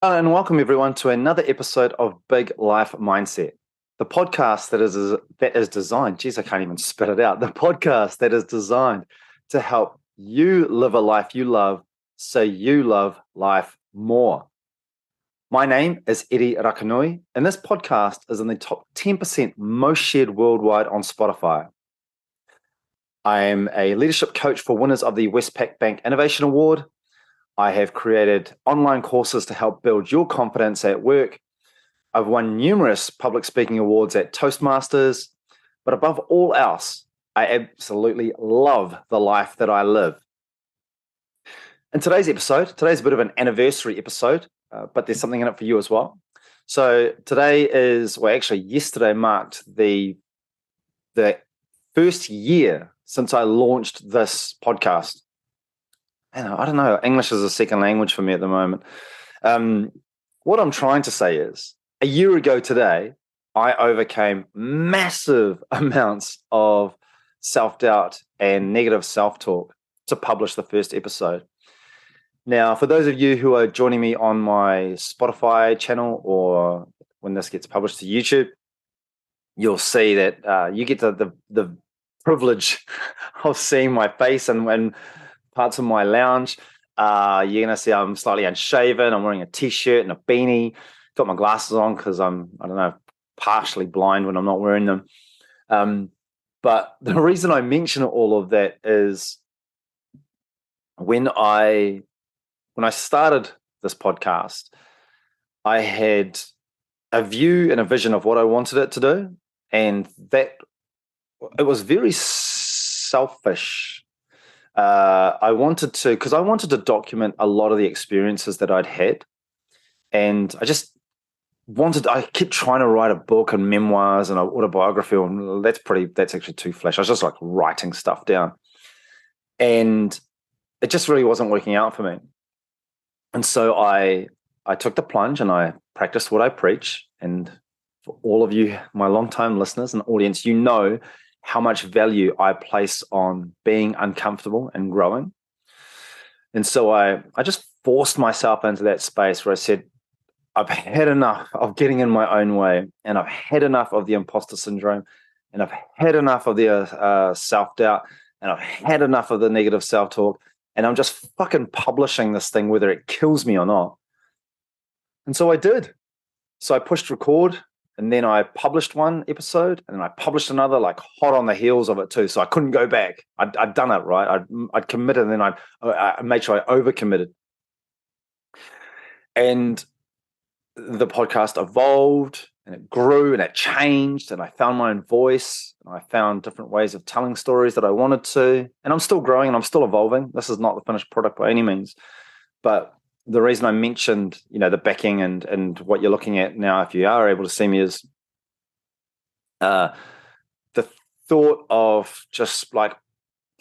And welcome everyone to another episode of Big Life Mindset, the podcast that is designed. Geez, I can't even spit it out. The podcast that is designed to help you live a life you love, so you love life more. My name is Eddie Rakanui, and this podcast is in the top 10% most shared worldwide on Spotify. I am a leadership coach for winners of the Westpac Bank Innovation Award. I have created online courses to help build your confidence at work. I've won numerous public speaking awards at Toastmasters, but above all else, I absolutely love the life that I live. In today's episode, today's a bit of an anniversary episode, but there's something in it for you as well. So yesterday marked the first year since I launched this podcast. I don't know, English is a second language for me at the moment. What I'm trying to say is, a year ago today, I overcame massive amounts of self-doubt and negative self-talk to publish the first episode. Now, for those of you who are joining me on my Spotify channel, or when this gets published to YouTube, you'll see that you get the privilege of seeing my face and parts of my lounge. You're going to see I'm slightly unshaven. I'm wearing a t-shirt and a beanie. Got my glasses on because I don't know, partially blind when I'm not wearing them. But the reason I mention all of that is when I started this podcast, I had a view and a vision of what I wanted it to do. And that it was very selfish. I wanted to document a lot of the experiences that I'd had. And I kept trying to write a book and memoirs and an autobiography. And that's actually too flash. I was just like writing stuff down. And it just really wasn't working out for me. And so I took the plunge and I practiced what I preach. And for all of you, my longtime listeners and audience, you know how much value I place on being uncomfortable and growing. And so I just forced myself into that space where I said, I've had enough of getting in my own way, and I've had enough of the imposter syndrome, and I've had enough of the self-doubt, and I've had enough of the negative self-talk, and I'm just fucking publishing this thing whether it kills me or not. And so I did. So I pushed record, and then I published one episode, and then I published another, like hot on the heels of it too. So I couldn't go back. I'd done it, right? I'd committed, and then I made sure I overcommitted. And the podcast evolved, and it grew, and it changed, and I found my own voice. And I found different ways of telling stories that I wanted to. And I'm still growing, and I'm still evolving. This is not the finished product by any means. But the reason I mentioned, the backing and what you're looking at now, if you are able to see me, is the thought of just like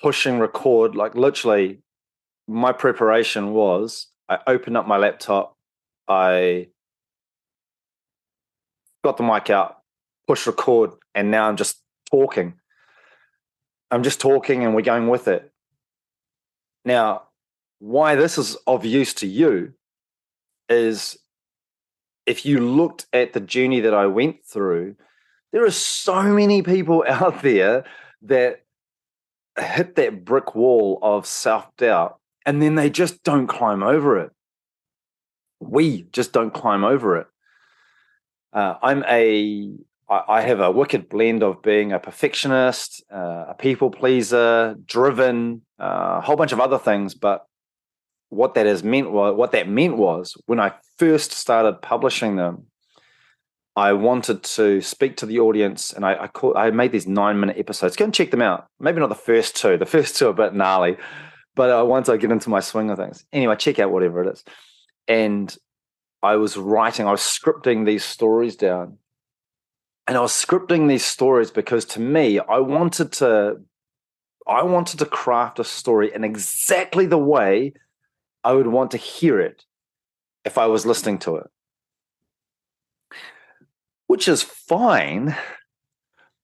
pushing record. Like literally, my preparation was I opened up my laptop, I got the mic out, push record, and now I'm just talking. I'm just talking, and we're going with it. Now, why this is of use to you is if you looked at the journey that I went through, there are so many people out there that hit that brick wall of self-doubt, and then they just don't climb over it. We just don't climb over it. I have a wicked blend of being a perfectionist, a people pleaser, driven, a whole bunch of other things, but what that meant was when I first started publishing them, I wanted to speak to the audience, and I made these 9-minute episodes. Go and check them out. Maybe not the first two. The first two are a bit gnarly, but once I get into my swing of things, anyway, check out whatever it is. And I was scripting these stories down, and I was scripting these stories because to me, I wanted to craft a story in exactly the way I would want to hear it if I was listening to it, which is fine,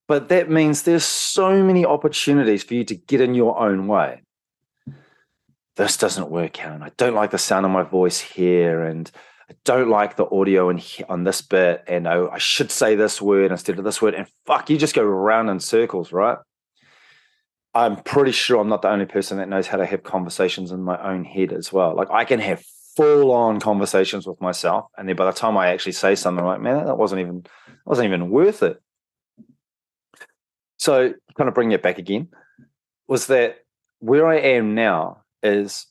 but that means there's so many opportunities for you to get in your own way. This doesn't work out, and I don't like the sound of my voice here, and I don't like the audio on this bit, and I should say this word instead of this word, and fuck, you just go around in circles, right? I'm pretty sure I'm not the only person that knows how to have conversations in my own head as well. Like I can have full-on conversations with myself, and then by the time I actually say something, I'm like, man, that wasn't even worth it. So kind of bring it back again, was that where I am now is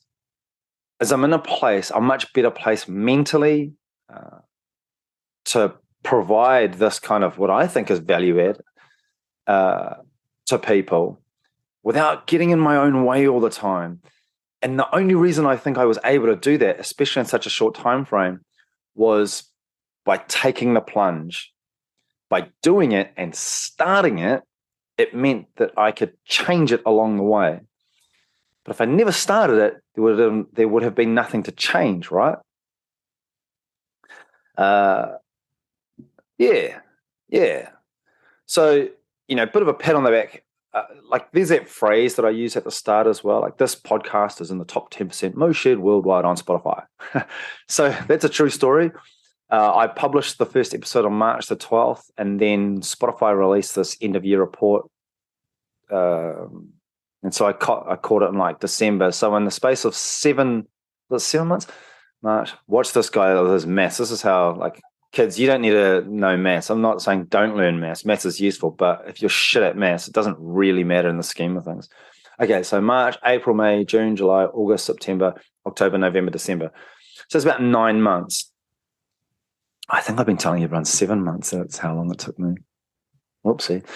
I'm in a much better place mentally to provide this kind of what I think is value add to people without getting in my own way all the time. And the only reason I think I was able to do that, especially in such a short time frame, was by taking the plunge. By doing it and starting it, it meant that I could change it along the way. But if I never started it, there would have been nothing to change, right? Yeah. So, a bit of a pat on the back. Like there's that phrase that I use at the start as well. Like this podcast is in the top 10% most shared worldwide on Spotify. So that's a true story. I published the first episode on March the 12th, and then Spotify released this end of year report. And so I caught it in like December. So in the space of 7 months, March, watch this guy with his maths. This is how, like, kids, you don't need to know maths. I'm not saying don't learn maths. Maths is useful, but if you're shit at maths, it doesn't really matter in the scheme of things. Okay, so March, April, May, June, July, August, September, October, November, December. So it's about 9 months. I think I've been telling you around 7 months. That's how long it took me. Whoopsie.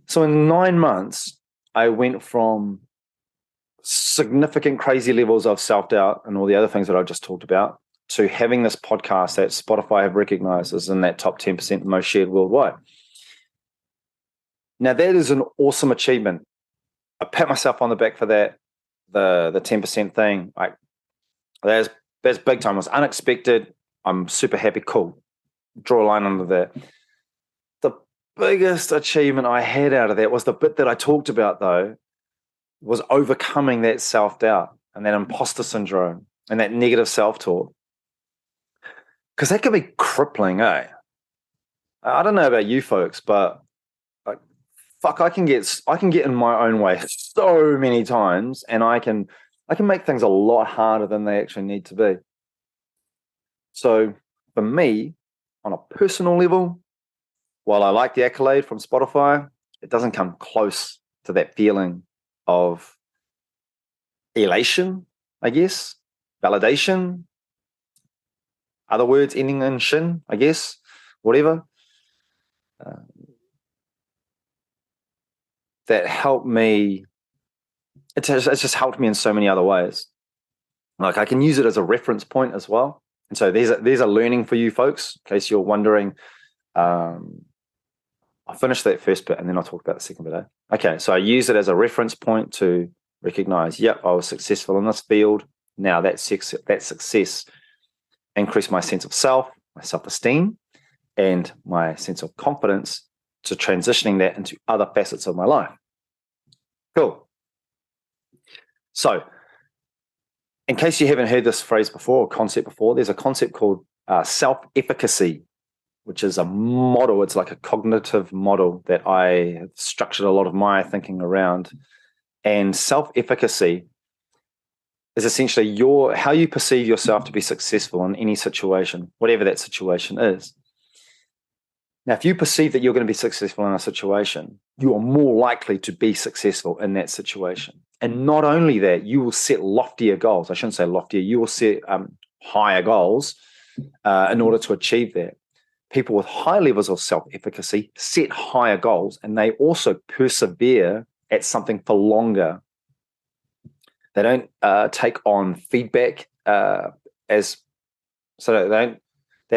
So in 9 months, I went from significant crazy levels of self-doubt and all the other things that I just talked about to having this podcast that Spotify have recognized as in that top 10% most shared worldwide. Now, that is an awesome achievement. I pat myself on the back for that. The 10% thing, like that's big time. It was unexpected. I'm super happy. Cool. Draw a line under that. The biggest achievement I had out of that was the bit that I talked about, though, was overcoming that self-doubt and that imposter syndrome and that negative self-talk. Because that can be crippling, eh? I don't know about you folks, but like, fuck, I can get in my own way so many times, and I can make things a lot harder than they actually need to be. So for me, on a personal level, while I like the accolade from Spotify, it doesn't come close to that feeling of elation, I guess, validation, other words ending in shin, I guess, whatever. That helped me. It's just helped me in so many other ways. Like I can use it as a reference point as well. And so there's a learning for you folks, in case you're wondering. I'll finish that first bit and then I'll talk about the second bit. Okay, so I use it as a reference point to recognize, yep, I was successful in this field. Now that success increased my sense of self, my self-esteem, and my sense of confidence to transitioning that into other facets of my life. Cool. So, in case you haven't heard this phrase before or concept before, there's a concept called self-efficacy, which is a model. It's like a cognitive model that I have structured a lot of my thinking around. And self-efficacy is essentially how you perceive yourself to be successful in any situation, whatever that situation is. Now, if you perceive that you're going to be successful in a situation, you are more likely to be successful in that situation. And not only that, you will set loftier goals. I shouldn't say loftier. You will set higher goals in order to achieve that. People with high levels of self-efficacy set higher goals, and they also persevere at something for longer. They don't take on feedback they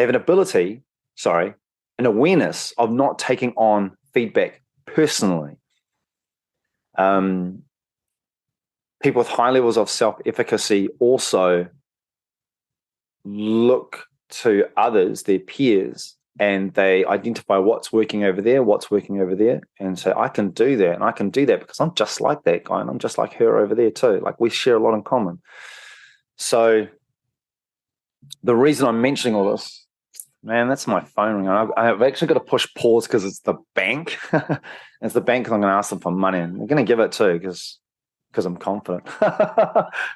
have an awareness of not taking on feedback personally. People with high levels of self-efficacy also look to others, their peers, and they identify what's working over there, and say, I can do that, and I can do that because I'm just like that guy, and I'm just like her over there too. Like we share a lot in common. So the reason I'm mentioning all this, man, that's my phone ringing. I've actually got to push pause because it's the bank. It's the bank. I'm going to ask them for money, and they're going to give it too because I'm confident.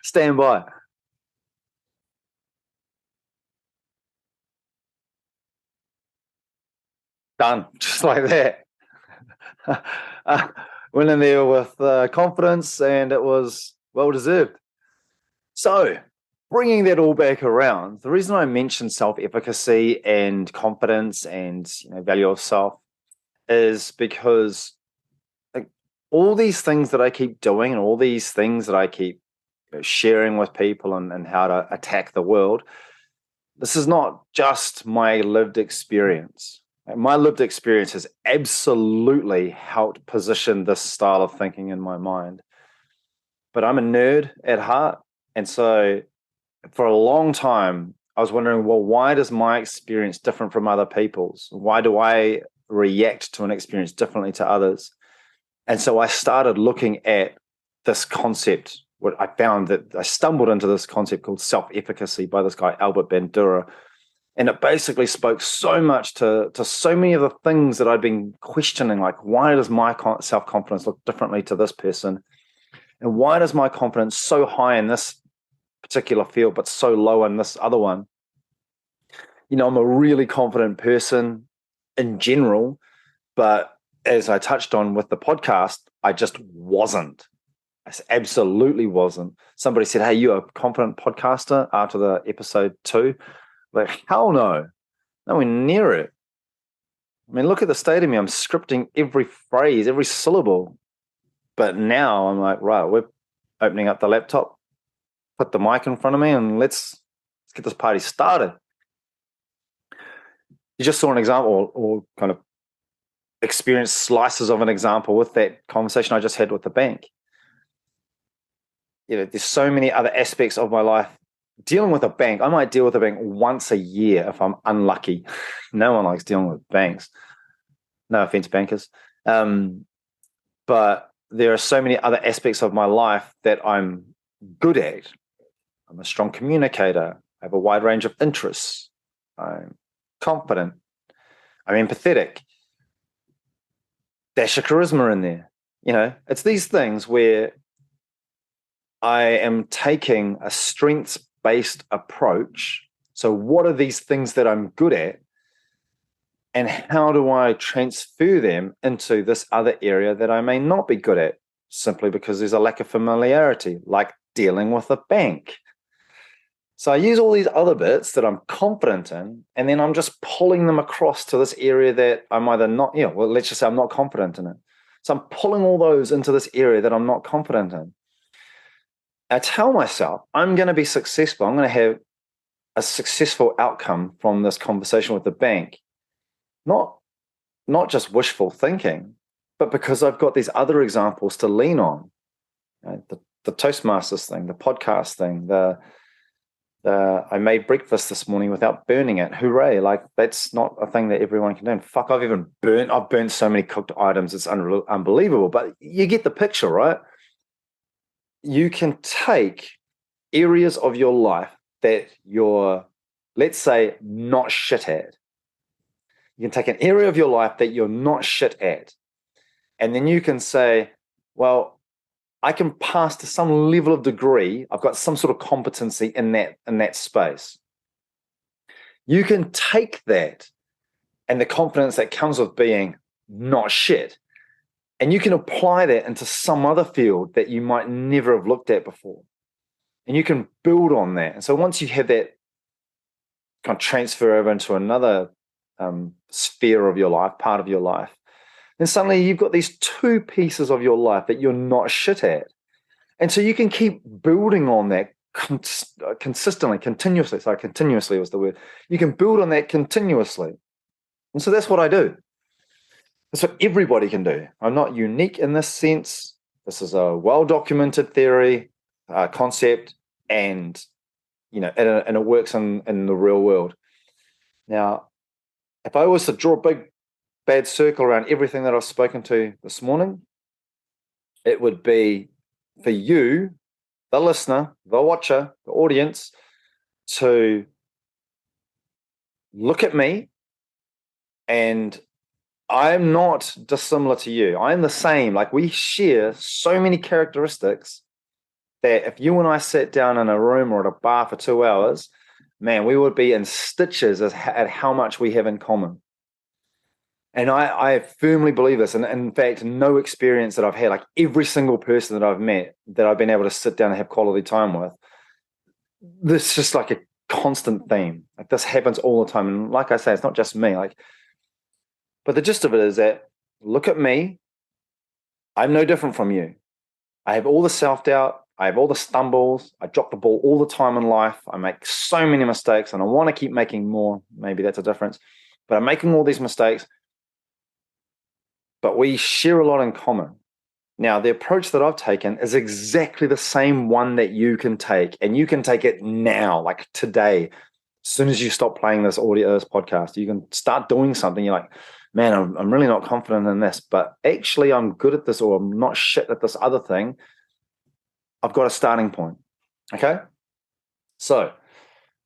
Stand by. Done, just like that. Went in there with confidence, and it was well deserved. So, bringing that all back around, the reason I mentioned self-efficacy and confidence and value of self is because like, all these things that I keep doing and all these things that I keep sharing with people and how to attack the world, this is not just my lived experience. My lived experience has absolutely helped position this style of thinking in my mind. But I'm a nerd at heart. And so for a long time, I was wondering, well, why does my experience different from other people's? Why do I react to an experience differently to others? And so I started looking at this concept. What I found that I stumbled into this concept called self-efficacy by this guy, Albert Bandura. And it basically spoke so much to so many of the things that I'd been questioning, like why does my self-confidence look differently to this person? And why does my confidence so high in this particular field, but so low in this other one? I'm a really confident person in general, but as I touched on with the podcast, I just wasn't. I absolutely wasn't. Somebody said, "Hey, you're a confident podcaster," after the episode 2. Like, hell no. Nowhere near it. I mean, look at the state of me. I'm scripting every phrase, every syllable. But now I'm like, right, we're opening up the laptop, put the mic in front of me, and let's get this party started. You just saw an example or kind of experienced slices of an example with that conversation I just had with the bank. There's so many other aspects of my life. Dealing with a bank, I might deal with a bank once a year if I'm unlucky. No one likes dealing with banks. No offense, bankers. But there are so many other aspects of my life that I'm good at. I'm a strong communicator. I have a wide range of interests. I'm confident. I'm empathetic. Dash of charisma in there. It's these things where I am taking a strengths-based approach. So what are these things that I'm good at? And how do I transfer them into this other area that I may not be good at, simply because there's a lack of familiarity, like dealing with a bank? So I use all these other bits that I'm confident in, and then I'm just pulling them across to this area that I'm either not, let's just say I'm not confident in it. So I'm pulling all those into this area that I'm not confident in. I tell myself I'm going to be successful. I'm going to have a successful outcome from this conversation with the bank. Not just wishful thinking, but because I've got these other examples to lean on. The Toastmasters thing, the podcast thing, I made breakfast this morning without burning it. Hooray. Like, that's not a thing that everyone can do. And fuck, I've burnt so many cooked items. It's unbelievable. But you get the picture, right? You can take areas of your life that you're, let's say, not shit at. You can take an area of your life that you're not shit at. And then you can say, well, I can pass to some level of degree. I've got some sort of competency in that space. You can take that and the confidence that comes with being not shit, and you can apply that into some other field that you might never have looked at before. And you can build on that. And so once you have that kind of transfer over into another sphere of your life, part of your life, then suddenly you've got these two pieces of your life that you're not shit at. And so you can keep building on that consistently, continuously. Sorry, continuously was the word. You can build on that continuously. And so that's what I do. That's what everybody can do. I'm not unique in this sense. This is a well-documented theory, concept, and it works in the real world. Now, if I was to draw a big bad circle around everything that I've spoken to this morning, it would be for you, the listener, the watcher, the audience, to look at me, and I'm not dissimilar to you. I'm the same. Like, we share so many characteristics that if you and I sat down in a room or at a bar for 2 hours, man, we would be in stitches at how much we have in common. And I firmly believe this. And in fact, no experience that I've had, like every single person that I've met that I've been able to sit down and have quality time with, this is just like a constant theme. Like, this happens all the time. And like I say, it's not just me. Like, but the gist of it is that, look at me. I'm no different from you. I have all the self-doubt. I have all the stumbles. I drop the ball all the time in life. I make so many mistakes, and I want to keep making more. Maybe that's a difference. But I'm making all these mistakes. But we share a lot in common. Now, the approach that I've taken is exactly the same one that you can take, and you can take it now, like today. As soon as you stop playing this podcast, you can start doing something. You're like, man, I'm really not confident in this, but actually I'm good at this, or I'm not shit at this other thing. I've got a starting point. Okay? So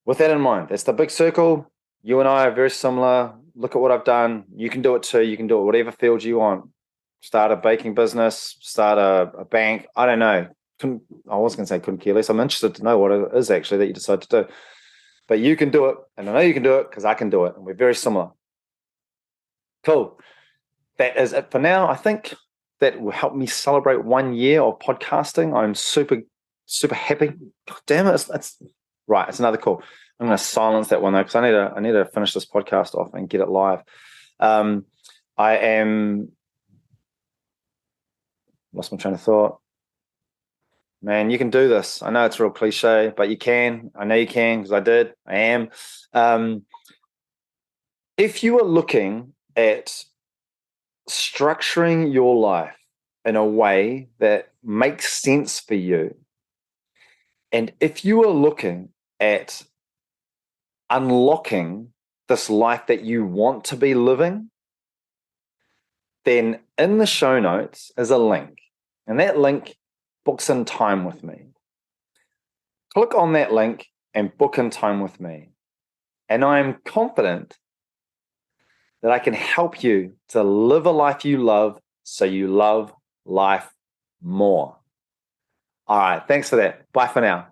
with that in mind, that's the big circle. You and I are very similar. Look at what I've done. You can do it too. You can do it whatever field you want. Start a baking business, start a bank. I don't know. I was going to say couldn't care less. I'm interested to know what it is actually that you decide to do. But you can do it. And I know you can do it because I can do it. And we're very similar. Cool. That is it for now. I think that will help me celebrate 1 year of podcasting. I'm super, super happy. God damn it. It's right. It's another call. I'm going to silence that one though, because I need to finish this podcast off and get it live. I am lost my train of thought. Man, you can do this. I know it's real cliche, but you can. I know you can because I did. I am. If you are looking at structuring your life in a way that makes sense for you, and if you are looking at unlocking this life that you want to be living, then in the show notes is a link, and that link books in time with me. Click on that link and book in time with me, and I am confident that I can help you to live a life you love so you love life more. All right, thanks for that. Bye for now.